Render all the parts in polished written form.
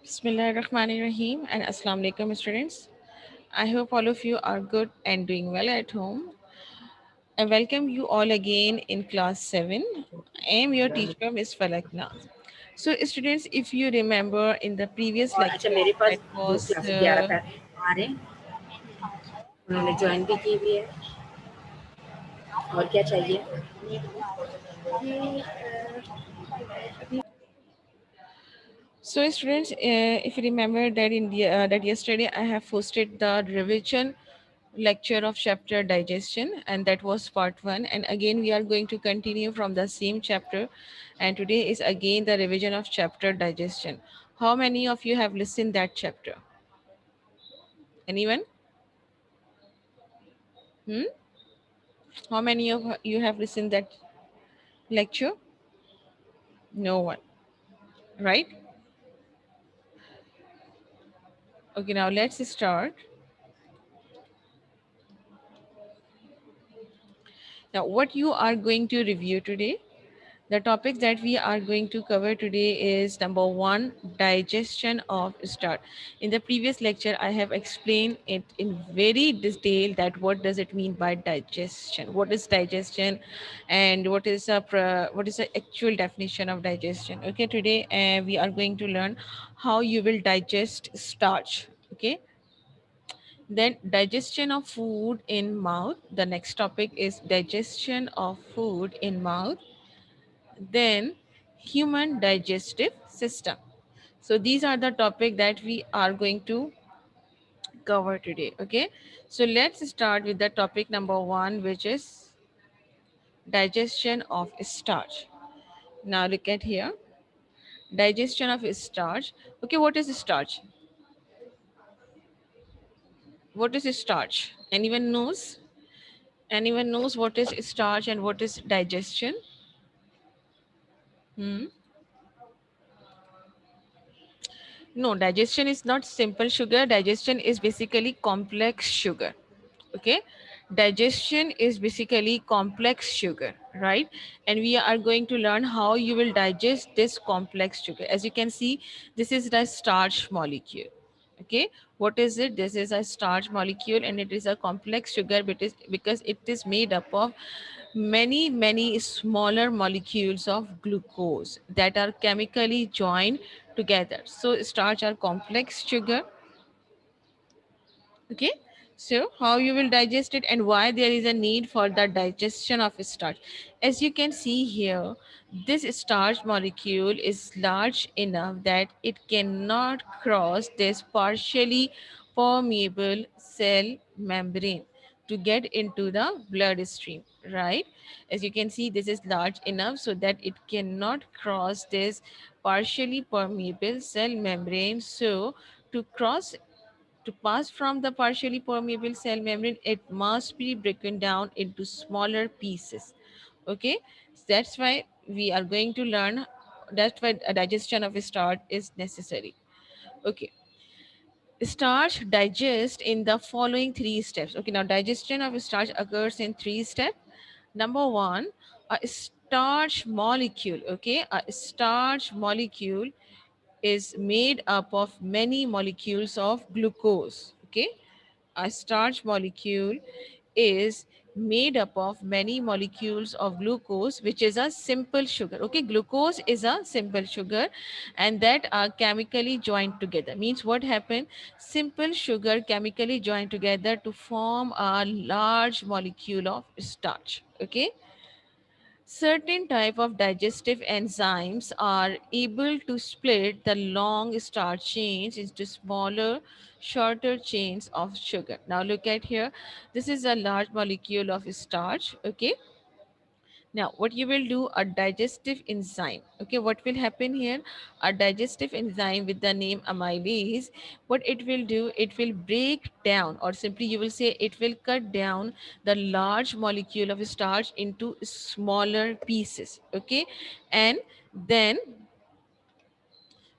Bismillahirrahmanirrahim and Assalamu alaikum students. I hope all of you are good and doing well at home. I welcome you all again in class 7. I am your teacher Miss Falakna. So students, if you remember in the previous और अच्छा lecture मेरे that पास दो was class 11 का आ रहे हैं, उन्होंने join भी की हुई है। और क्या चाहिए? So, students, if you remember that that yesterday I have posted the revision lecture of chapter digestion, and that was part one. And again, we are going to continue from the same chapter, and today is again the revision of chapter digestion. How many of you have listened that chapter? Anyone? Hmm? How many of you have listened that lecture? No one, right? Okay, now let's start. Now, what you are going to review today? The topics that we are going to cover today is number one, digestion of starch. In the previous lecture, I have explained it in very detail that what does it mean by digestion, what is digestion, and what is the actual definition of digestion. Okay, today we are going to learn how you will digest starch. Okay, then digestion of food in mouth. The next topic is digestion of food in mouth, then human digestive system. So these are the topic that we are going to cover today. Okay, so let's start with the topic number one, which is digestion of starch. Now look at here, digestion of starch. Okay, what is starch? What is starch? Anyone knows what is starch and what is digestion? Hmm? No, digestion is not simple sugar. Digestion is basically complex sugar. Okay, digestion is basically complex sugar, right? And we are going to learn how you will digest this complex sugar. As you can see, this is the starch molecule. Okay, what is it? This is a starch molecule, and it is a complex sugar because it is made up of many smaller molecules of glucose that are chemically joined together. So starch are complex sugar. Okay, so how you will digest it and why there is a need for the digestion of starch. As you can see here, this starch molecule is large enough that it cannot cross this partially permeable cell membrane to get into the bloodstream, right? As you can see, this is large enough so that it cannot cross this partially permeable cell membrane. So to pass from the partially permeable cell membrane, it must be broken down into smaller pieces. Okay, that's why we are going to learn. That's why a digestion of starch is necessary. Okay, starch digest in the following three steps. Okay, now digestion of starch occurs in three steps. Number one, a starch molecule. Okay, a starch molecule is made up of many molecules of glucose. Okay, a starch molecule is made up of many molecules of glucose, which is a simple sugar. Okay, glucose is a simple sugar, and that are chemically joined together. Means what happened? Simple sugar chemically joined together to form a large molecule of starch. Okay, certain type of digestive enzymes are able to split the long starch chains into smaller, shorter chains of sugar. Now look at here. This is a large molecule of starch. Okay, now, what you will do, a digestive enzyme. Okay, what will happen here? A digestive enzyme with the name amylase, what it will do, it will break down, or simply you will say it will cut down the large molecule of starch into smaller pieces. Okay, and then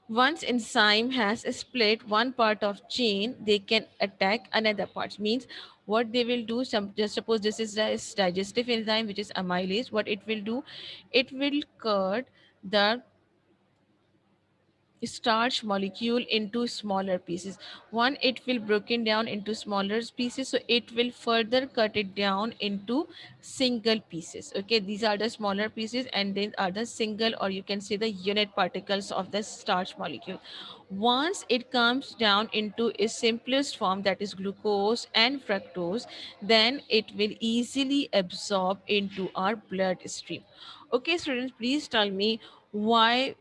once enzyme has split one part of chain, they can attack another part. Means what they will do, some just suppose this is a digestive enzyme which is amylase. What it will do, it will cut the starch molecule into smaller pieces. One, it will broken down into smaller pieces, so it will further cut it down into single pieces. Okay, these are the smaller pieces, and then are the single, or you can say the unit particles of the starch molecule. Once it comes down into its simplest form, that is glucose and fructose, then it will easily absorb into our bloodstream. Okay, students, please tell me why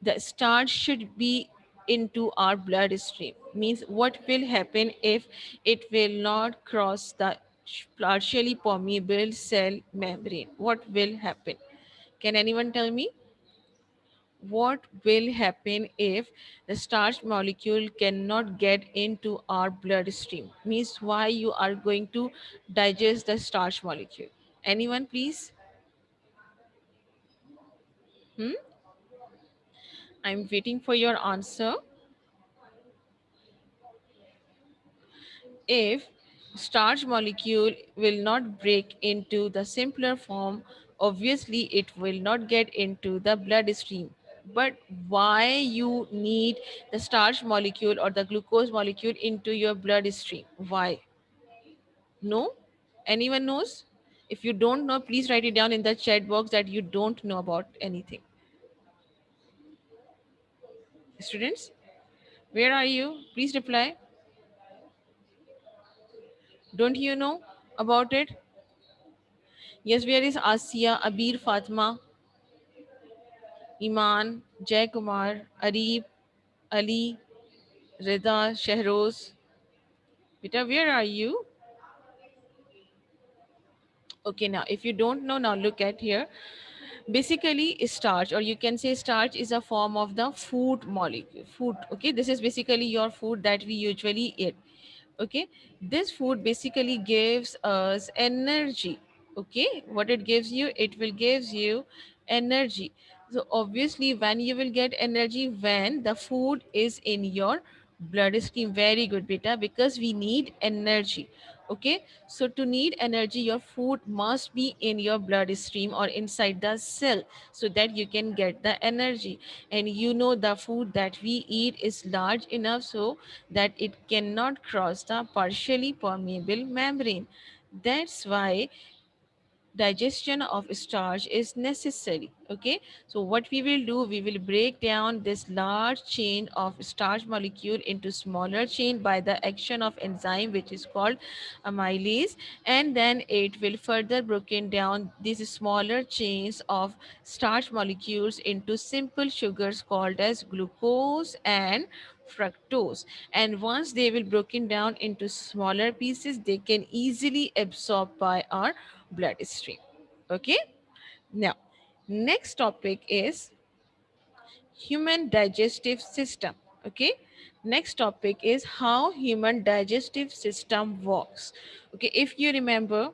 the starch should be into our bloodstream. Means what will happen if it will not cross the partially permeable cell membrane? What will happen? Can anyone tell me what will happen if the starch molecule cannot get into our bloodstream? Means why you are going to digest the starch molecule? Anyone, please? Hmm? I'm waiting for your answer. If starch molecule will not break into the simpler form, obviously it will not get into the bloodstream. But why you need the starch molecule or the glucose molecule into your bloodstream? Why? No? Anyone knows? If you don't know, please write it down in the chat box that you don't know about anything. Students, where are you? Please reply. Don't you know about it? Yes, where is Asia, Abir, Fatma, Iman, Jay Kumar, Arif, Ali, Rida, Shehroz? Beta, where are you? Okay, now if you don't know, now look at here. Basically, starch, or you can say starch, is a form of the food molecule. Food, okay, this is basically your food that we usually eat. Okay, this food basically gives us energy. Okay, what it gives you, it will gives you energy. So obviously when you will get energy, when the food is in your bloodstream. Very good, beta, because we need energy. Okay, so to need energy, your food must be in your bloodstream or inside the cell, so that you can get the energy. And you know the food that we eat is large enough so that it cannot cross the partially permeable membrane. That's why digestion of starch is necessary. Okay, so what we will do, we will break down this large chain of starch molecule into smaller chain by the action of enzyme which is called amylase, and then it will further broken down these smaller chains of starch molecules into simple sugars called as glucose and fructose. And once they will broken down into smaller pieces, they can easily absorb by our bloodstream. Okay, now next topic is human digestive system. Okay, next topic is how human digestive system works. Okay, if you remember,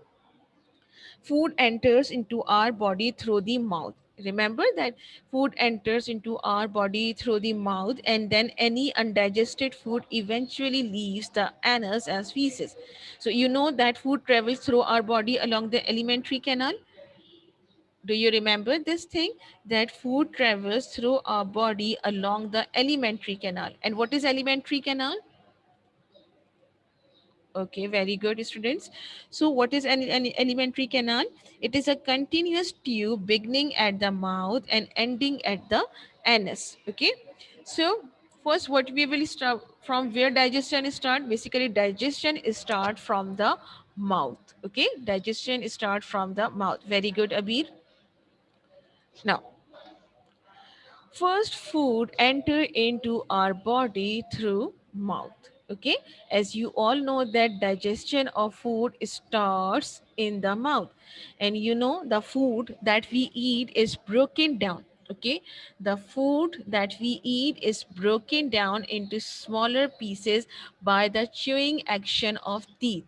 food enters into our body through the mouth. Remember that food enters into our body through the mouth, and then any undigested food eventually leaves the anus as feces. So you know that food travels through our body along the alimentary canal. Do you remember this thing, that food travels through our body along the alimentary canal? And what is alimentary canal? Okay, very good, students. So, what is an alimentary canal? It is a continuous tube beginning at the mouth and ending at the anus. Okay, so first, what we will start from, where digestion start. Basically, digestion is start from the mouth. Okay, digestion is start from the mouth. Very good, Abir. Now, first, food enter into our body through mouth. Okay, as you all know that digestion of food starts in the mouth, and you know the food that we eat is broken down. Okay, the food that we eat is broken down into smaller pieces by the chewing action of teeth.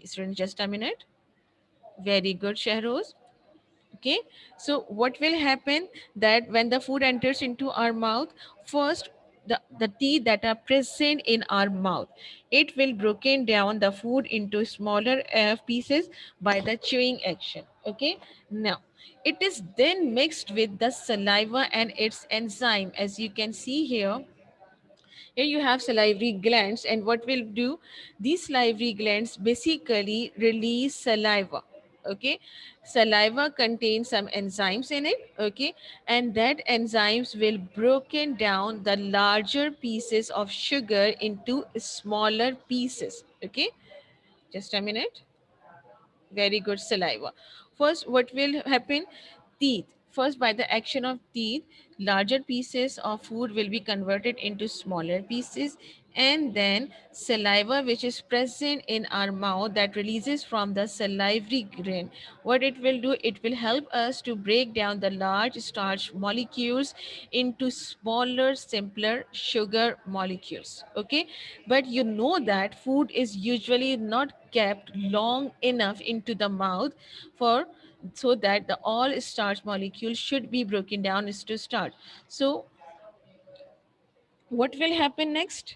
Student, just a minute. Very good, Shahroz. Okay, so what will happen, that when the food enters into our mouth, first the teeth that are present in our mouth, it will broken down the food into smaller pieces by the chewing action. Okay, now it is then mixed with the saliva and its enzyme. As you can see here, here you have salivary glands, and what will do, these salivary glands basically release saliva. Okay, saliva contains some enzymes in it. Okay, and that enzymes will broken down the larger pieces of sugar into smaller pieces. Okay, just a minute. Very good, saliva. First, what will happen? Teeth. First, by the action of teeth, larger pieces of food will be converted into smaller pieces, and then saliva, which is present in our mouth, that releases from the salivary gland. What it will do, it will help us to break down the large starch molecules into smaller, simpler sugar molecules. Okay, but you know that food is usually not kept long enough into the mouth for so that the all starch molecules should be broken down into starch. So what will happen next?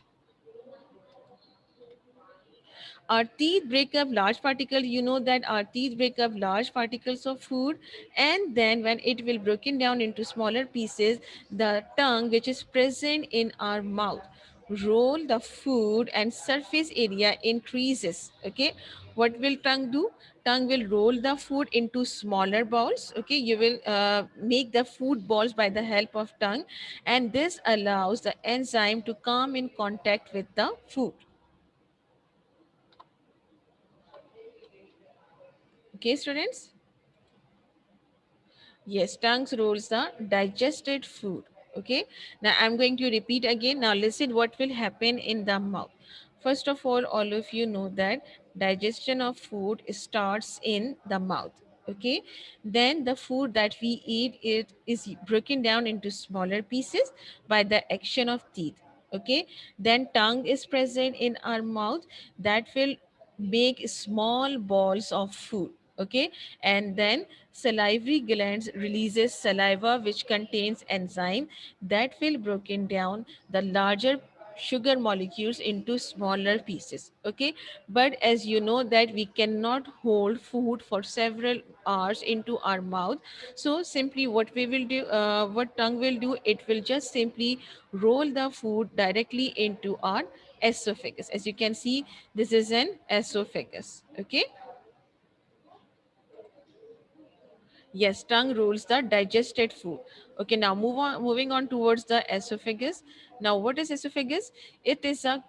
Our teeth break up large particles. You know that our teeth break up large particles of food, and then when it will broken down into smaller pieces, the tongue, which is present in our mouth, roll the food and surface area increases. Okay, what will tongue do? Tongue will roll the food into smaller balls. Okay, you will make the food balls by the help of tongue, and this allows the enzyme to come in contact with the food. Okay, students. Yes, tongues rolls the digested food. Okay. Now I'm going to repeat again. Now listen what will happen in the mouth. First of all of you know that digestion of food starts in the mouth. Okay. Then the food that we eat it is broken down into smaller pieces by the action of teeth. Okay. Then tongue is present in our mouth that will make small balls of food. Okay, and then salivary glands releases saliva which contains enzyme that will broken down the larger sugar molecules into smaller pieces. Okay, but as you know that we cannot hold food for several hours into our mouth, so simply what we will do, what tongue will do, it will just simply roll the food directly into our esophagus. As you can see, this is an esophagus. Okay. Yes, tongue rules the digested food. Okay, now moving on towards the esophagus. Now, what is esophagus? It is a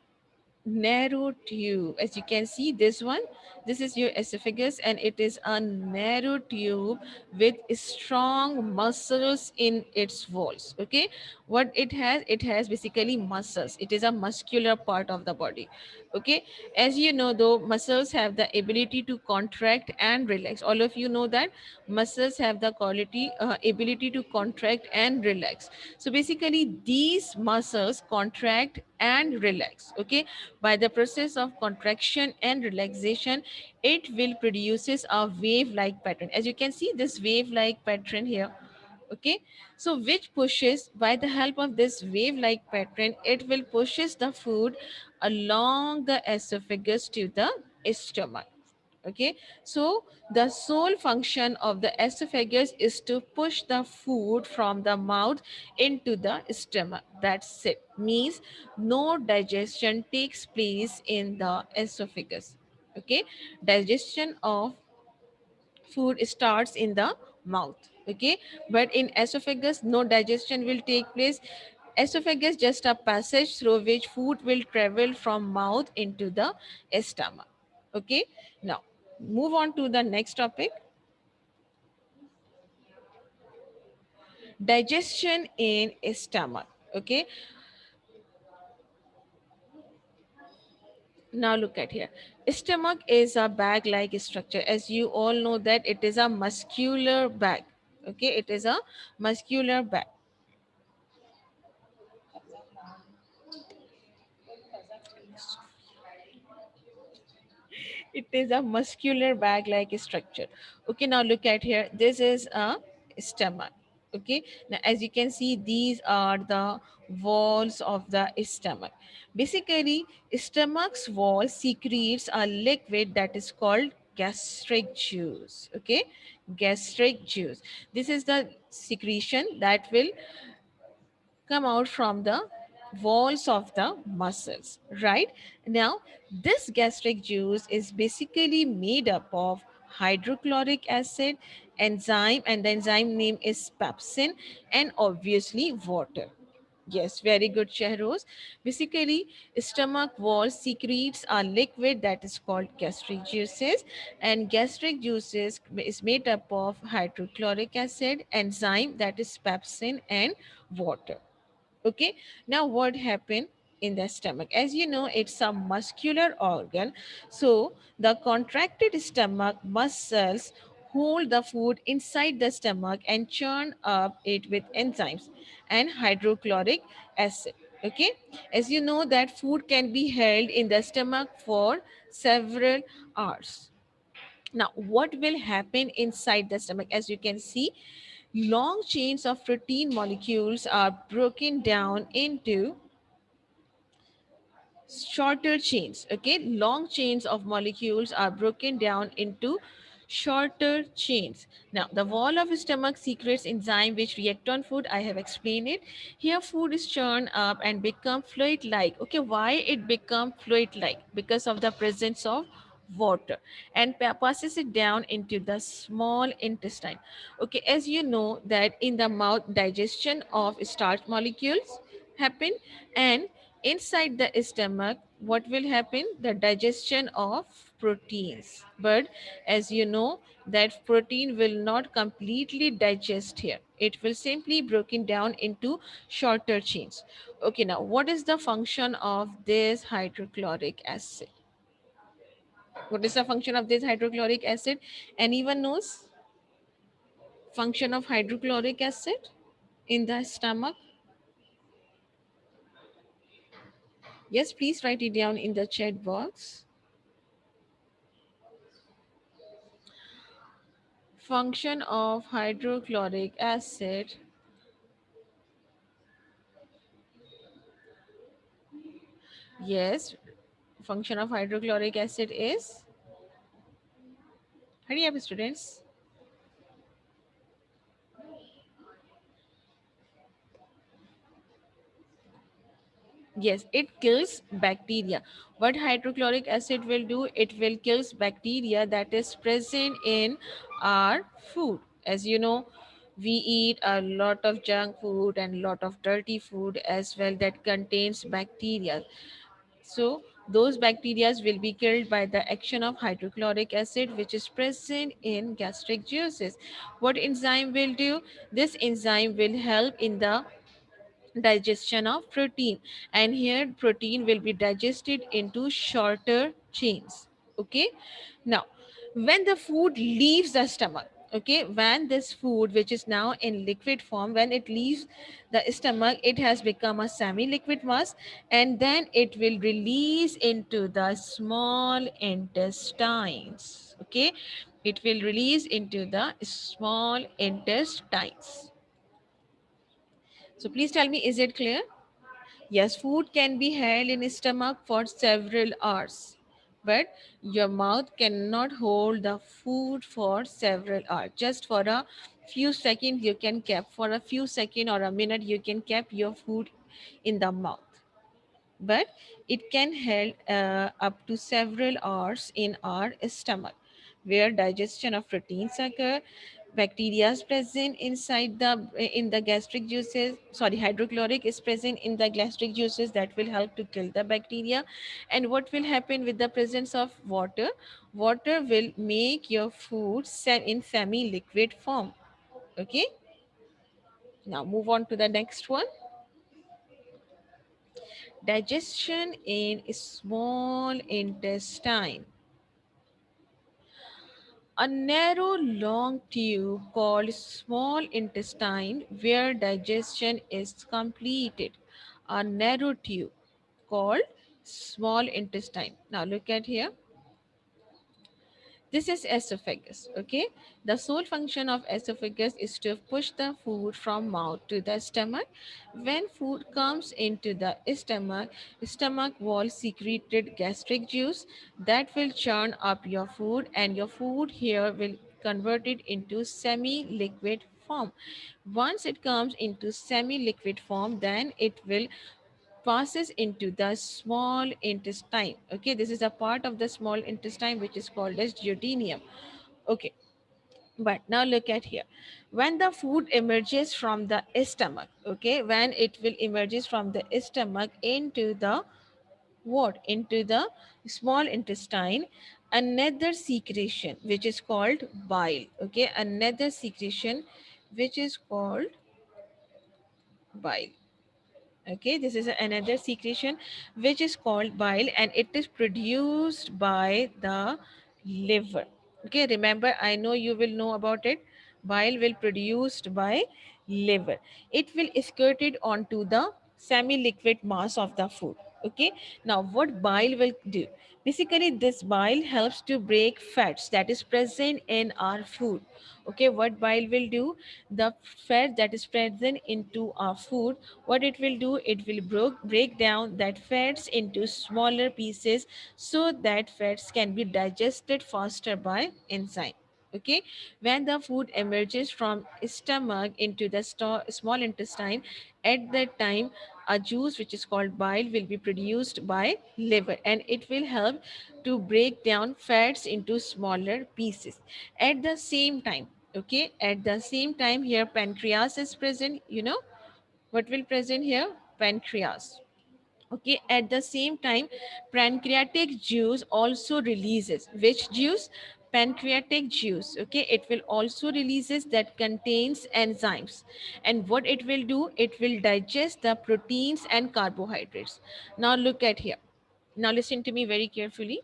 narrow tube. As you can see, this one, this is your esophagus, and it is a narrow tube with strong muscles in its walls. Okay, what it has basically muscles. It is a muscular part of the body. Okay, as you know, though, muscles have the ability to contract and relax. All of you know that muscles have the ability to contract and relax. So basically these muscles contract and relax. Okay, by the process of contraction and relaxation, it will produces a wave like pattern. As you can see this wave like pattern here. Okay, so which pushes, by the help of this wave like pattern, it will pushes the food along the esophagus to the stomach. Okay, so the sole function of the esophagus is to push the food from the mouth into the stomach. That's it. Means no digestion takes place in the esophagus. Okay, digestion of food starts in the mouth. Okay, but in esophagus no digestion will take place. Esophagus just a passage through which food will travel from mouth into the stomach. Okay, now move on to the next topic, digestion in stomach. Okay, now look at here. Stomach is a bag like structure. As you all know that it is a muscular bag. Okay, it is a muscular bag. It is a muscular bag like structure. Okay, now look at here. This is a stomach. Okay, now as you can see, these are the walls of the stomach. Basically, stomach's wall secretes a liquid that is called gastric juice. Okay, gastric juice. This is the secretion that will come out from the walls of the muscles, right? Now this gastric juice is basically made up of hydrochloric acid, enzyme, and the enzyme name is pepsin, and obviously water. Yes, very good, Shahroz. Basically, stomach wall secretes a liquid that is called gastric juices, and gastric juices is made up of hydrochloric acid, enzyme that is pepsin, and water. Okay, now what happened in the stomach? As you know, it's a muscular organ. So the contracted stomach muscles hold the food inside the stomach and churn up it with enzymes and hydrochloric acid. Okay, as you know that food can be held in the stomach for several hours. Now what will happen inside the stomach? As you can see, long chains of protein molecules are broken down into shorter chains. Okay, long chains of molecules are broken down into shorter chains. Now the wall of stomach secretes enzyme which react on food. I have explained it. Here food is churned up and become fluid like. Okay, why it become fluid like? Because of the presence of water, and passes it down into the small intestine. Okay, as you know that in the mouth digestion of starch molecules happen, and inside the stomach what will happen? The digestion of proteins. But as you know that protein will not completely digest here, it will simply broken down into shorter chains. Okay, now what is the function of this hydrochloric acid? What is the function of this hydrochloric acid? Anyone knows function of hydrochloric acid in the stomach? Yes, please write it down in the chat box. Function of hydrochloric acid. Yes, function of hydrochloric acid is, hurry up students. Yes, it kills bacteria. What hydrochloric acid will do? It will kills bacteria that is present in our food. As you know, we eat a lot of junk food and lot of dirty food as well that contains bacteria. So those bacteria will be killed by the action of hydrochloric acid which is present in gastric juices. What enzyme will do? This enzyme will help in the digestion of protein, and here protein will be digested into shorter chains. Okay, now when the food leaves the stomach, okay, when this food which is now in liquid form, when it leaves the stomach, it has become a semi liquid mass, and then it will release into the small intestines. Okay, it will release into the small intestines. So please tell me, is it clear? Yes, food can be held in stomach for several hours, but your mouth cannot hold the food for several hours. Just for a few seconds, you can keep for a few seconds or a minute, you can keep your food in the mouth, but it can held up to several hours in our stomach where digestion of proteins occur. Bacteria is present inside the in the gastric juices, sorry, hydrochloric is present in the gastric juices that will help to kill the bacteria. And what will happen with the presence of water? Water will make your food in semi liquid form. Okay, now move on to the next one. Digestion in small intestine. A narrow long tube called small intestine where digestion is completed. A narrow tube called small intestine. Now look at here. This is esophagus, okay? The sole function of esophagus is to push the food from mouth to the stomach. When food comes into the stomach wall secreted gastric juice that will churn up your food, and your food here will converted into semi-liquid form. Once it comes into semi-liquid form, then it will passes into the small intestine. Okay, this is a part of the small intestine which is called as duodenum. Okay, but now look at here. When the food emerges from the stomach, okay, when it will emerges from the stomach into the what? Into the small intestine, another secretion which is called bile. Okay, another secretion which is called bile. Okay, this is another secretion which is called bile, and it is produced by the liver. Okay, remember, I know you will know about it. Bile will produced by liver. It will excreted onto the semi-liquid mass of the food. Okay, now what bile will do? Basically, this bile helps to break fats that is present in our food. Okay, what bile will do? The fat that is present into our food, what it will do? It will break down that fats into smaller pieces so that fats can be digested faster by enzyme. Okay, when the food emerges from stomach into the small intestine, at that time a juice which is called bile will be produced by liver, and it will help to break down fats into smaller pieces. At the same time, okay, at the same time, here pancreas is present. What will present here? Pancreas. Okay, at the same time, pancreatic juice also releases which juice? Pancreatic juice. Okay, it will also releases that contains enzymes, and what it will do? It will digest the proteins and carbohydrates. Now look at here. Now listen to me very carefully.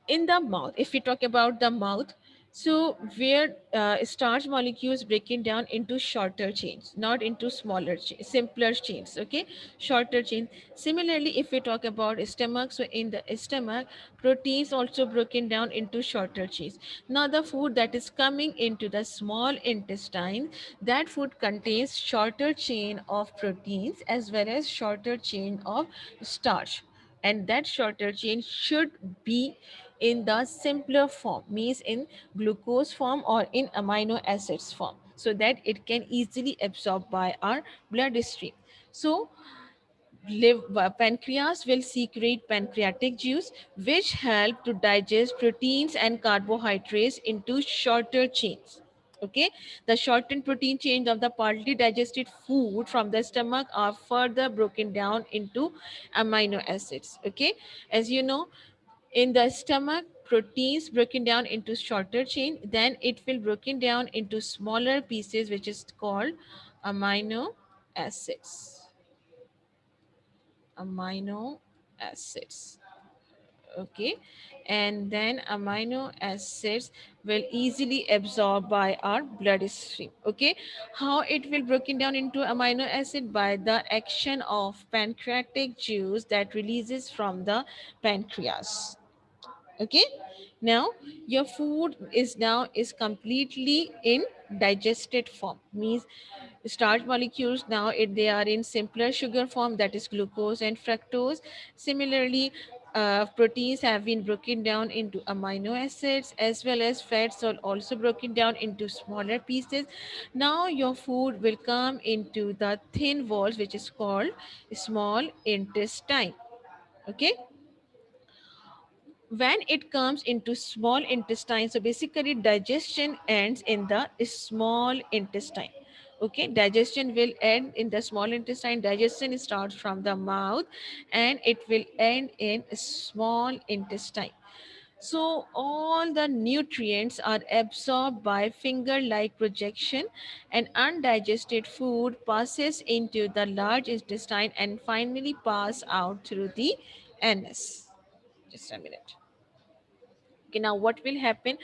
In the mouth, if we talk about the mouth, so where starch molecules breaking down into shorter chains, not into smaller simpler chains. Okay, shorter chains. Similarly, if we talk about stomach, so in the stomach, proteins also broken down into shorter chains. Now the food that is coming into the small intestine, that food contains shorter chain of proteins as well as shorter chain of starch, and that shorter chain should be in the simpler form, means in glucose form or in amino acids form, so that it can easily absorb by our bloodstream. So pancreas will secrete pancreatic juice, which help to digest proteins and carbohydrates into shorter chains. Okay, the shortened protein chains of the partly digested food from the stomach are further broken down into amino acids. Okay, as you know, in the stomach, proteins broken down into shorter chain, then it will broken down into smaller pieces, which is called amino acids. Amino acids. Okay, and then amino acids will easily absorb by our bloodstream. Okay, how it will broken down into amino acid? By the action of pancreatic juice that releases from the pancreas. Okay, now your food is completely in digested form, means starch molecules now they are in simpler sugar form, that is glucose and fructose. Similarly, proteins have been broken down into amino acids, as well as fats are also broken down into smaller pieces. Now your food will come into the thin walls, which is called small intestine. Okay, when it comes into small intestine, so basically digestion ends in the small intestine. Okay, digestion will end in the small intestine. Digestion starts from the mouth and it will end in small intestine. So all the nutrients are absorbed by finger like projection, and undigested food passes into the large intestine and finally pass out through the anus. Just a minute. Okay, now what will happen?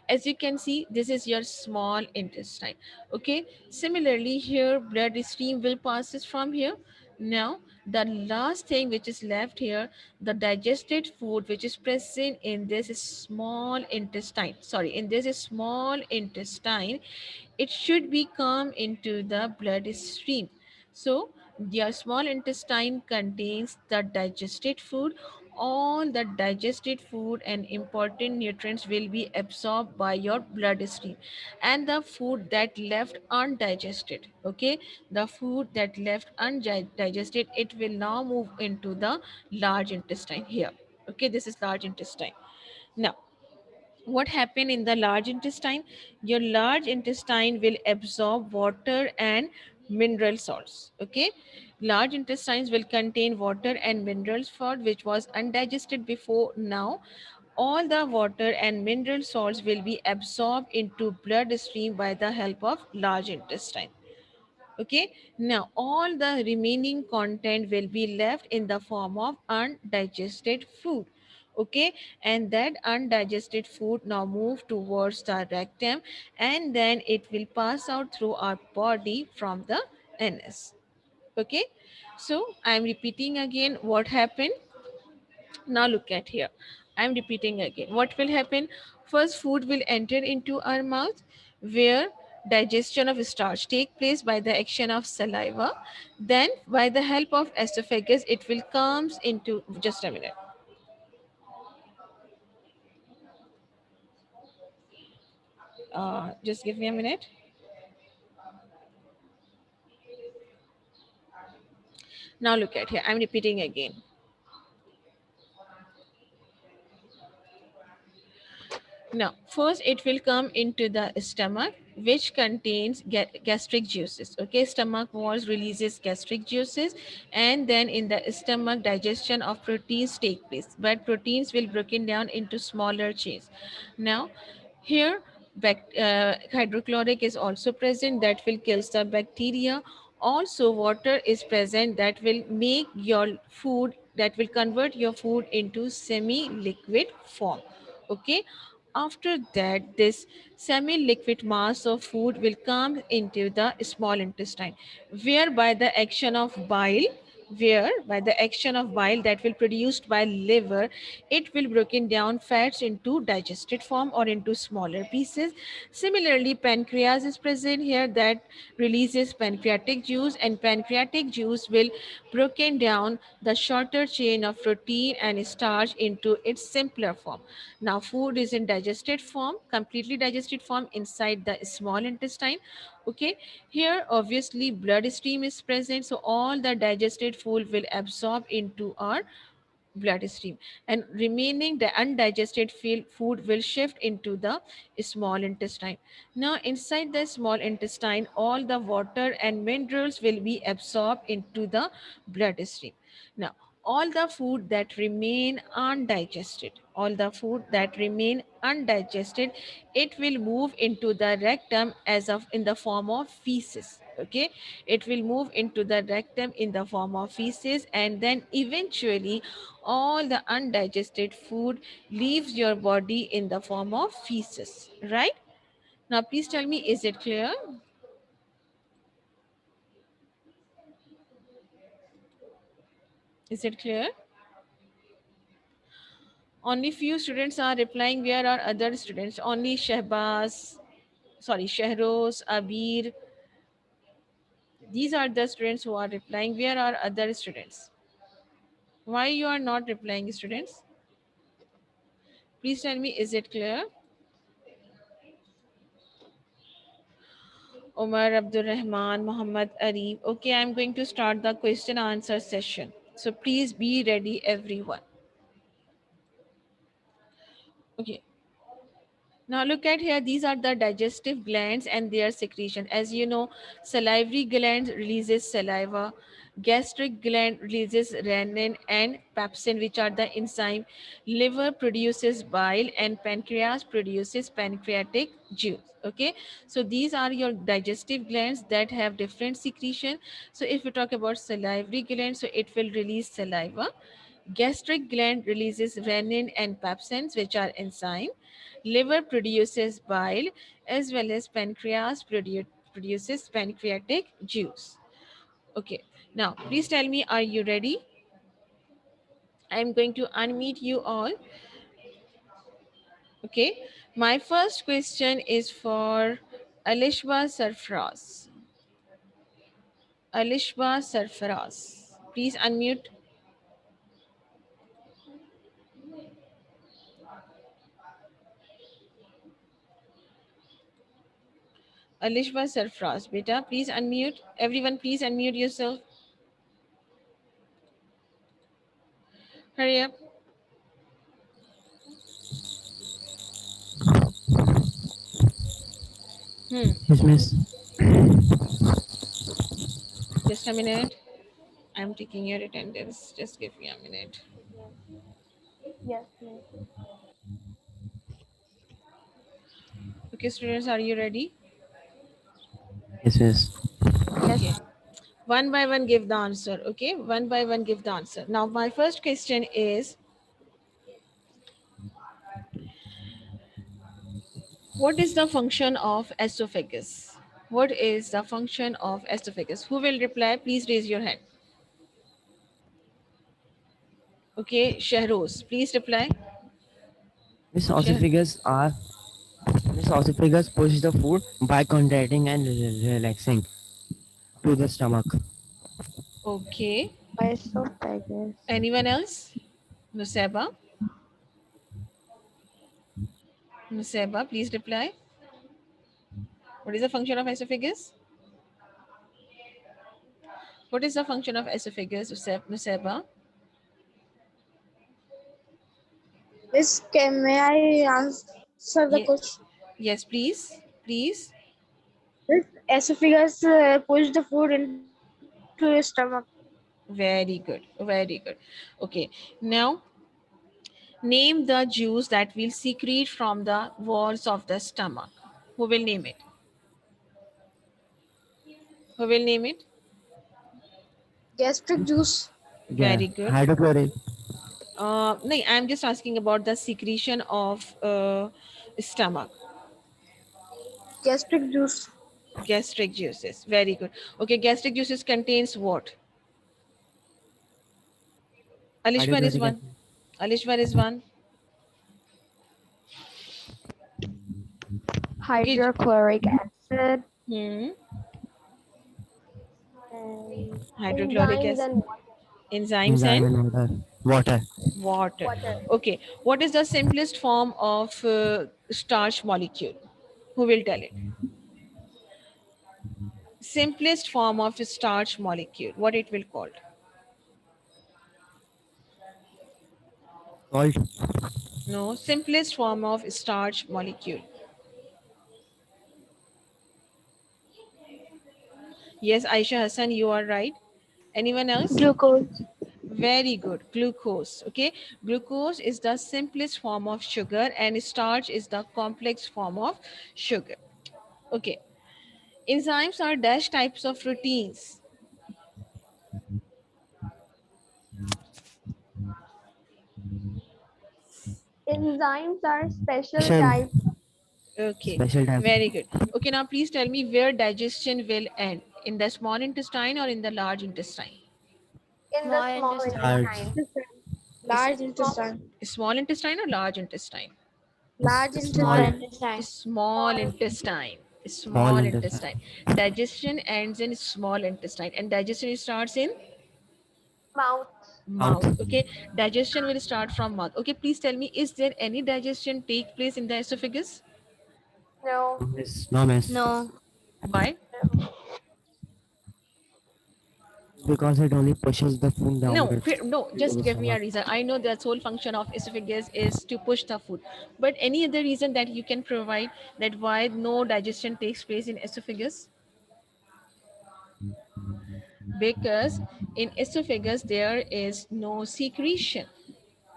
As you can see, this is your small intestine. Okay, similarly here blood stream will passes from here. Now the last thing which is left here, the digested food which is present in this small intestine, sorry, in this small intestine, it should be come into the blood stream. So your small intestine contains the digested food. all the digested food and important nutrients will be absorbed by your bloodstream, and the food that left undigested, okay, the food that left undigested, it will now move into the large intestine here. Okay, this is large intestine. Now, what happen in the large intestine? Your large intestine will absorb water and mineral salts. Okay, large intestines will contain water and mineral salt which was undigested before. Now all the water and mineral salts will be absorbed into bloodstream by the help of large intestine. Okay, now all the remaining content will be left in the form of undigested food. Okay, and that undigested food now move towards the rectum, and then it will pass out through our body from the anus. Okay, so I'm repeating again what happened. Now look at here. I'm repeating again. What will happen? First, food will enter into our mouth, where digestion of starch take place by the action of saliva. Then, by the help of esophagus, it will comes into, just a minute. Just give me a minute. Now look at here. I'm repeating again. Now, first it will come into the stomach, which contains gastric juices. Okay, stomach walls releases gastric juices, and then in the stomach, digestion of proteins take place. But proteins will broken down into smaller chains. Now, here, hydrochloric is also present that will kill the bacteria. Also, water is present that will make your food, that will convert your food into semi-liquid form. Okay, after that, this semi-liquid mass of food will come into the small intestine, where by the action of bile, where by the action of bile that will produced by liver, it will broken down fats into digested form or into smaller pieces. Similarly, pancreas is present here that releases pancreatic juice, and pancreatic juice will broken down the shorter chain of protein and starch into its simpler form. Now food is in digested form, completely digested form inside the small intestine. Okay, here obviously bloodstream is present, so all the digested food will absorb into our bloodstream, and remaining the undigested food will shift into the small intestine. Now inside the small intestine, all the water and minerals will be absorbed into the bloodstream. Now all the food that remain undigested, all the food that remain undigested, it will move into the rectum as of in the form of feces. Okay, it will move into the rectum in the form of feces, and then eventually all the undigested food leaves your body in the form of feces, right? Now please tell me, is it clear? Is it clear? Only few students are replying. Where are other students? Only Shehbaz, sorry, Shehroz, Abir. These are the students who are replying. Where are other students? Why you are not replying, students? Please tell me, is it clear? Omar Abdul Rahman, Muhammad Arif. Okay, I'm going to start the question answer session. So please be ready, everyone. Okay. Now look at here, these are the digestive glands and their secretion. As you know, salivary gland releases saliva, gastric gland releases renin and pepsin, which are the enzyme, liver produces bile, and pancreas produces pancreatic juice. Okay, so these are your digestive glands that have different secretion. So if we talk about salivary gland, so it will release saliva. Gastric gland releases renin and pepsins, which are enzyme. Liver produces bile, as well as pancreas produces pancreatic juice. Okay. Now, please tell me, are you ready? I am going to unmute you all. Okay. My first question is for Alishba Sarfraz. Alishba Sarfraz. Please unmute. Alishba Sarfraz. Beta, please unmute. Everyone, please unmute yourself. Hurry up. Hmm. Yes, miss. Just a minute. I'm taking your attendance. Just give me a minute. Yes, miss. Okay, students, are you ready? Yes, miss. Okay. One by one, give the answer. Okay. One by one, give the answer. Now, my first question is, what is the function of esophagus? What is the function of esophagus? Who will reply? Please raise your hand. Okay, Shahroz, please reply. Miss Shah- oesophagus are Miss oesophagus push the food by contracting and relaxing to the stomach. okay. Esophagus. Anyone else? Nuseba? Nuseba, please reply. What is the function of esophagus? What is the function of esophagus, Nuseba? Miss, may I answer the Ye- question? yes, please. Please. Miss, esophagus push the food into your stomach. Very good. Very good. Okay. Now, name the juice that will secrete from the walls of the stomach. Who will name it? Who will name it? Gastric juice. Yeah, Very good. hydrochloric. No, I'm just asking about the secretion of stomach, Gastric juice. gastric juices. Very good. Okay, gastric juices contains what? Alishwar is Hydrochloric one. acid. Alishwar is one. Okay. Hydrochloric acid Hmm. and Hydrochloric enzymes acid, and water. enzymes Enzyme and and water. water. Water. Okay. What is the simplest form of starch molecule? Who will tell it? Simplest form of starch molecule. What it will called? Salt. No. Simplest form of starch molecule. Yes, Aisha Hassan, you are right. Anyone else? Glucose. Very good. Glucose. Okay. Glucose is the simplest form of sugar and starch is the complex form of sugar. Okay. Enzymes are dash types of proteins. Enzymes are special Special. types Okay. Special type. Very good. Okay. Now please tell me where digestion will end. In the small intestine or in the large intestine? in the Small small intestine. Large. intestine. Is Large intestine. small intestine or large intestine? Large Small Small. intestine. intestine. Small Small intestine. Small Small intestine. intestine. Digestion ends in small intestine and digestion starts in mouth. Mouth. mouth. Okay. Digestion will start from mouth. Okay. Please tell me, is there any digestion take place in the esophagus? No. No miss. No miss. No. Why? No. Because it only pushes the food No, downwards no, into just the give me a stomach. reason. I know the sole function of esophagus is to push the food, but any other reason that you can provide that why no digestion takes place in esophagus? Because in esophagus there is no secretion.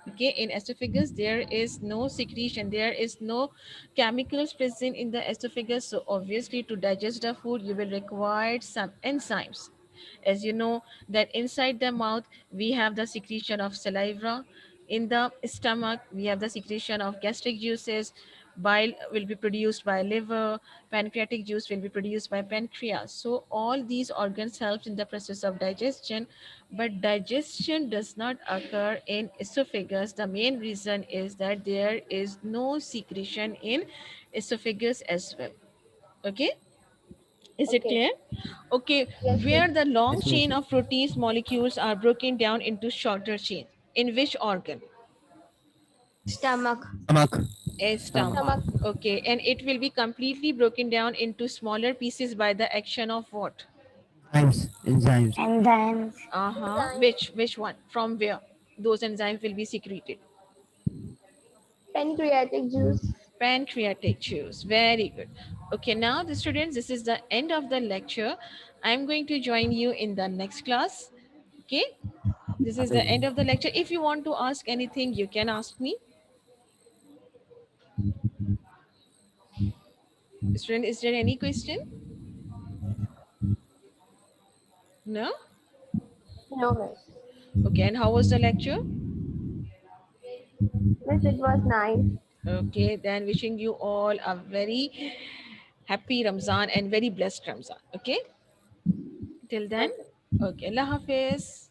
Okay, in esophagus there is no secretion, there is no chemicals present in the esophagus, so obviously to digest the food you will require some enzymes. As you know that inside the mouth we have the secretion of saliva, in the stomach we have the secretion of gastric juices, bile will be produced by liver, pancreatic juice will be produced by pancreas. So all these organs helps in the process of digestion, but digestion does not occur in esophagus. The main reason is that there is no secretion in esophagus as well. Okay, is it Okay. clear? Okay, Yes, miss. where the long Yes miss. chain of proteins molecules are broken down into shorter chains, in which organ? Stomach. Stomach. A stomach. Okay, and it will be completely broken down into smaller pieces by the action of what? Enzymes. enzymes, Uh-huh. Enzymes. Which one? From where? Those enzymes will be secreted. Pancreatic juice. Pancreatic juice. Very good. Okay, now the students, this is the end of the lecture. I'm going to join you in the next class. Okay, this is the end of the lecture. If you want to ask anything, you can ask me. Student, is there any question? No? No, miss. Okay, and how was the lecture? Miss, it was nice. Okay, then wishing you all a very happy Ramzan and very blessed Ramzan. Okay, till then, Okay. okay, Allah Hafiz.